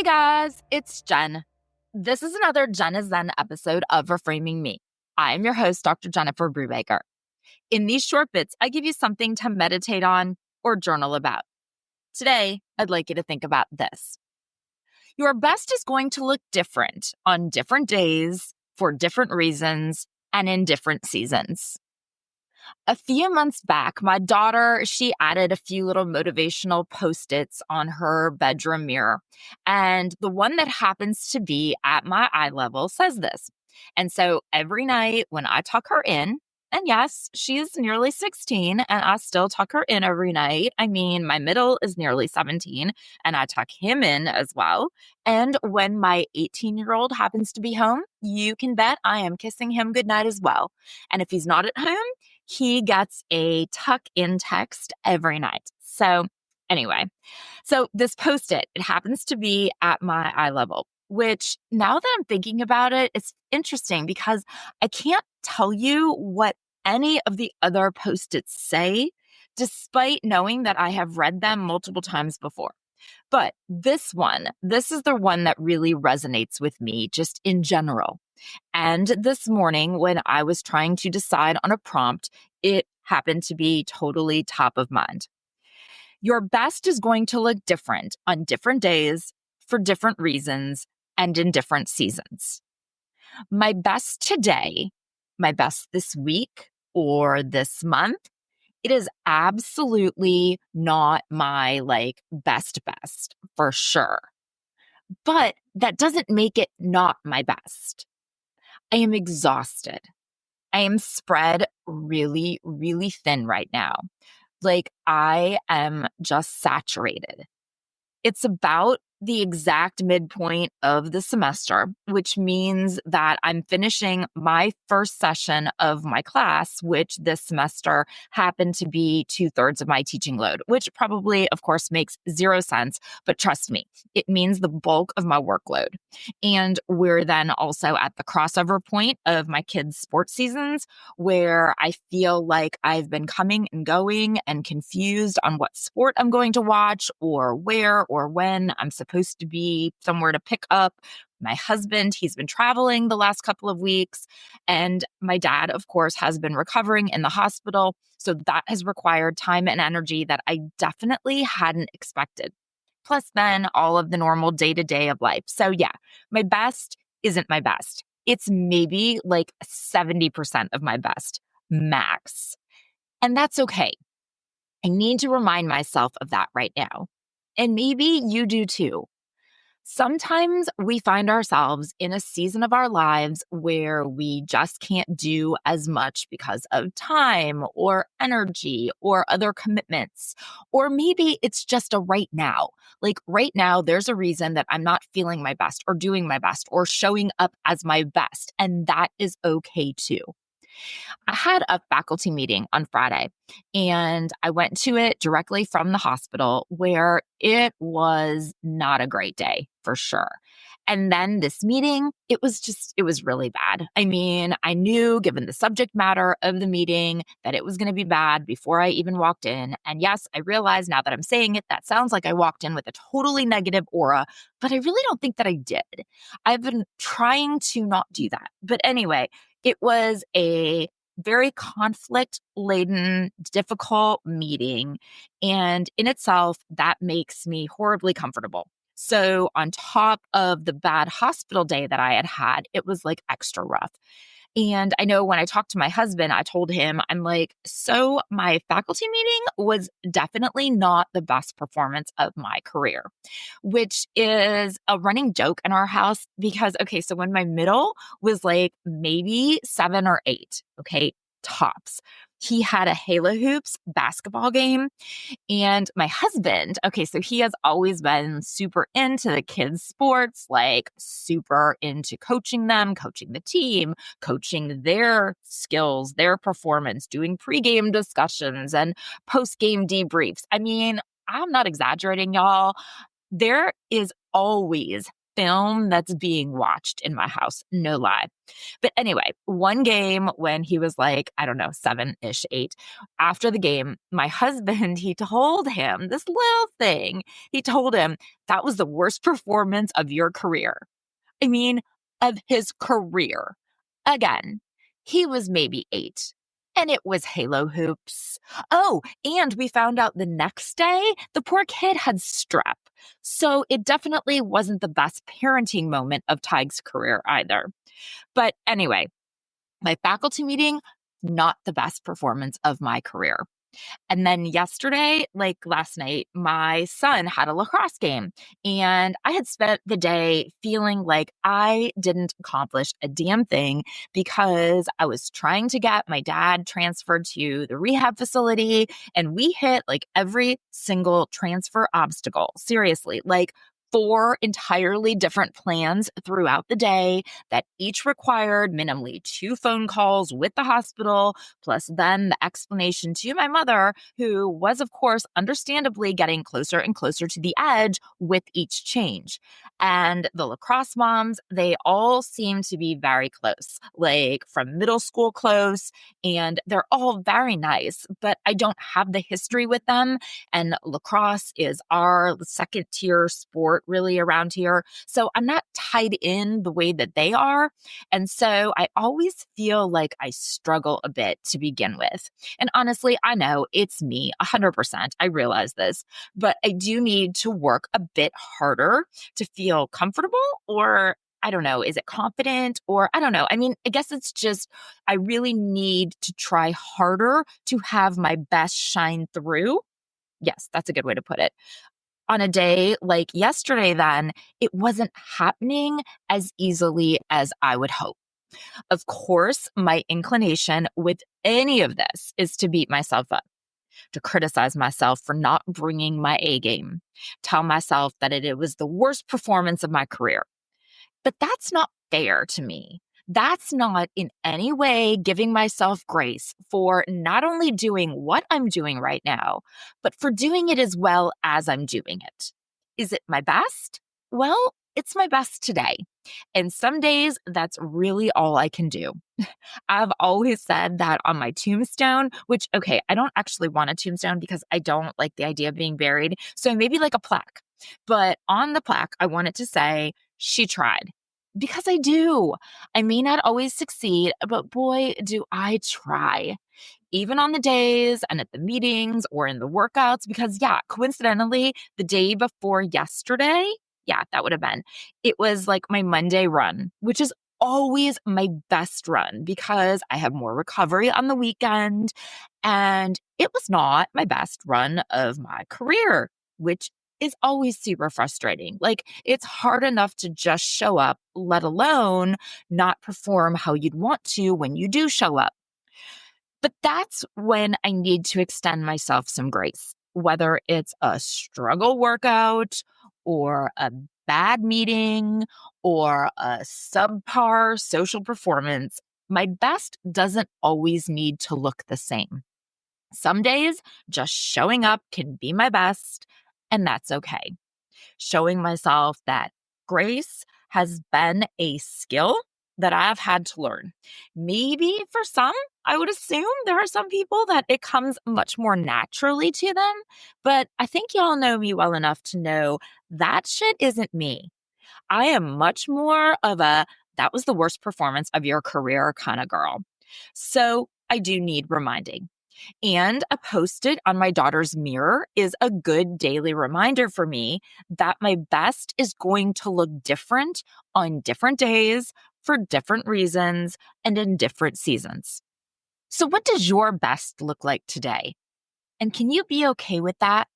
Guys, it's Jen. This is another Jen is Zen episode of Reframing Me. I'm your host, Dr. Jennifer Brubaker. In these short bits, I give you something to meditate on or journal about. Today, I'd like you to think about this. Your best is going to look different on different days, for different reasons, and in different seasons. A few months back, my daughter, she added a few little motivational Post-its on her bedroom mirror. And the one that happens to be at my eye level says this. And so every night when I tuck her in, and yes, she is nearly 16 and I still tuck her in every night. I mean, my middle is nearly 17 and I tuck him in as well. And when my 18-year-old happens to be home, you can bet I am kissing him goodnight as well. And if he's not at home, he gets a tuck in text every night. So this Post-it, it happens to be at my eye level, which now that I'm thinking about it, it's interesting because I can't tell you what any of the other Post-its say, despite knowing that I have read them multiple times before. But this is the one that really resonates with me just in general. And this morning, when I was trying to decide on a prompt, it happened to be totally top of mind. Your best is going to look different on different days, for different reasons, and in different seasons. My best today, my best this week or this month, it is absolutely not my best for sure. But that doesn't make it not my best. I am exhausted. I am spread really, really thin right now. I am just saturated. It's about the exact midpoint of the semester, which means that I'm finishing my first session of my class, which this semester happened to be 2/3 of my teaching load, which probably, of course, makes zero sense. But trust me, it means the bulk of my workload. And we're then also at the crossover point of my kids' sports seasons, where I feel like I've been coming and going and confused on what sport I'm going to watch or where or when I'm supposed to be somewhere to pick up. My husband, he's been traveling the last couple of weeks. And my dad, of course, has been recovering in the hospital. So that has required time and energy that I definitely hadn't expected. Plus then all of the normal day-to-day of life. So yeah, my best isn't my best. It's maybe 70% of my best, max. And that's okay. I need to remind myself of that right now. And maybe you do too. Sometimes we find ourselves in a season of our lives where we just can't do as much because of time or energy or other commitments. Or maybe it's just a right now. Right now, there's a reason that I'm not feeling my best or doing my best or showing up as my best. And that is okay too. I had a faculty meeting on Friday and I went to it directly from the hospital, where it was not a great day for sure. And then this meeting, it was really bad. I mean, I knew, given the subject matter of the meeting, that it was going to be bad before I even walked in. And yes, I realize now that I'm saying it, that sounds like I walked in with a totally negative aura, but I really don't think that I did. I've been trying to not do that. But anyway, it was a very conflict-laden, difficult meeting. And in itself, that makes me horribly comfortable. So on top of the bad hospital day that I had, it was extra rough. And I know when I talked to my husband, I told him, I'm like, so my faculty meeting was definitely not the best performance of my career, which is a running joke in our house because, okay, so when my middle was maybe 7 or 8, okay, tops. He had a Halo Hoops basketball game. And my husband, okay, so he has always been super into the kids' sports, super into coaching them, coaching the team, coaching their skills, their performance, doing pregame discussions and postgame debriefs. I mean, I'm not exaggerating, y'all. There is always film that's being watched in my house. No lie. But anyway, one game when he was like, I don't know, 7-ish, 8, after the game, my husband, he told him this little thing. He told him that was the worst performance of your career. I mean, of his career. Again, he was maybe 8, and it was Halo hoops. Oh, and we found out the next day the poor kid had strep. So it definitely wasn't the best parenting moment of Tig's career either. But anyway, my faculty meeting, not the best performance of my career. And then yesterday, like last night, my son had a lacrosse game, and I had spent the day feeling like I didn't accomplish a damn thing because I was trying to get my dad transferred to the rehab facility, and we hit like every single transfer obstacle. Seriously, like 4 entirely different plans throughout the day that each required minimally 2 phone calls with the hospital, plus then the explanation to my mother, who was, of course, understandably getting closer and closer to the edge with each change. And the lacrosse moms, they all seem to be very close, like from middle school close, and they're all very nice, but I don't have the history with them. And lacrosse is our second tier sport really around here. So I'm not tied in the way that they are. And so I always feel like I struggle a bit to begin with. And honestly, I know it's me 100%. I realize this, but I do need to work a bit harder to feel comfortable, or I don't know, is it confident, or I don't know. I mean, I guess it's just, I really need to try harder to have my best shine through. Yes, that's a good way to put it. On a day like yesterday, then it wasn't happening as easily as I would hope. Of course, my inclination with any of this is to beat myself up, to criticize myself for not bringing my A game, tell myself that it was the worst performance of my career. But that's not fair to me. That's not in any way giving myself grace for not only doing what I'm doing right now, but for doing it as well as I'm doing it. Is it my best? Well, it's my best today. And some days that's really all I can do. I've always said that on my tombstone, which, okay, I don't actually want a tombstone because I don't like the idea of being buried. So maybe like a plaque. But on the plaque, I want it to say, she tried. Because I do. I may not always succeed, but boy, do I try. Even on the days and at the meetings or in the workouts, because yeah, coincidentally, the day before yesterday, yeah, that would have been, it was like my Monday run, which is always my best run because I have more recovery on the weekend. And it was not my best run of my career, which is always super frustrating. Like, it's hard enough to just show up, let alone not perform how you'd want to when you do show up. But that's when I need to extend myself some grace, whether it's a struggle workout or a bad meeting or a subpar social performance. My best doesn't always need to look the same. Some days, just showing up can be my best, and that's okay. Showing myself that grace has been a skill that I've had to learn. Maybe for some, I would assume there are some people that it comes much more naturally to them, but I think y'all know me well enough to know that shit isn't me. I am much more of a that was the worst performance of your career kind of girl. So I do need reminding. And a post-it on my daughter's mirror is a good daily reminder for me that my best is going to look different on different days for different reasons and in different seasons. So what does your best look like today? And can you be okay with that?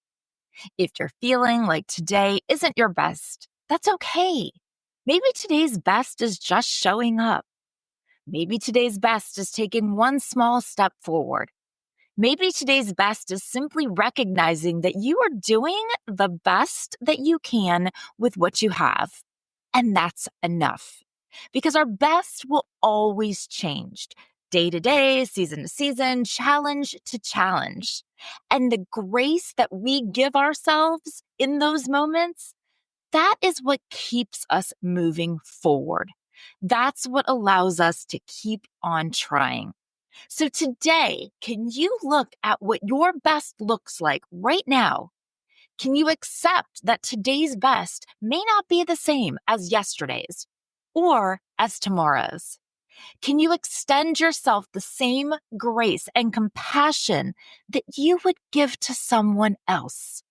If you're feeling like today isn't your best, that's okay. Maybe today's best is just showing up. Maybe today's best is taking one small step forward. Maybe today's best is simply recognizing that you are doing the best that you can with what you have. And that's enough. Because our best will always change day to day, season to season, challenge to challenge. And the grace that we give ourselves in those moments, that is what keeps us moving forward. That's what allows us to keep on trying. So today, can you look at what your best looks like right now? Can you accept that today's best may not be the same as yesterday's or as tomorrow's? Can you extend yourself the same grace and compassion that you would give to someone else?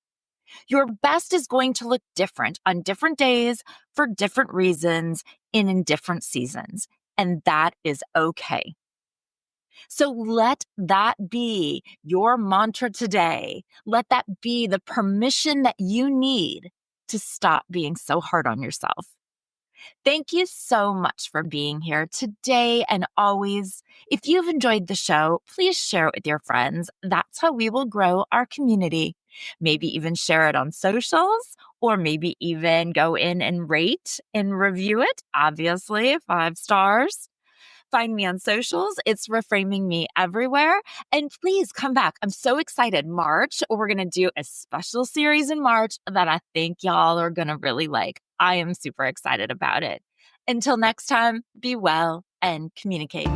Your best is going to look different on different days for different reasons and in different seasons. And that is okay. So let that be your mantra today. Let that be the permission that you need to stop being so hard on yourself. Thank you so much for being here today and always. If you've enjoyed the show, please share it with your friends. That's how we will grow our community. Maybe even share it on socials, or maybe even go in and rate and review it. Obviously, 5 stars. Find me on socials. It's Reframing Me everywhere. And please come back. I'm so excited. March, we're going to do a special series in March that I think y'all are going to really like. I am super excited about it. Until next time, be well and communicate.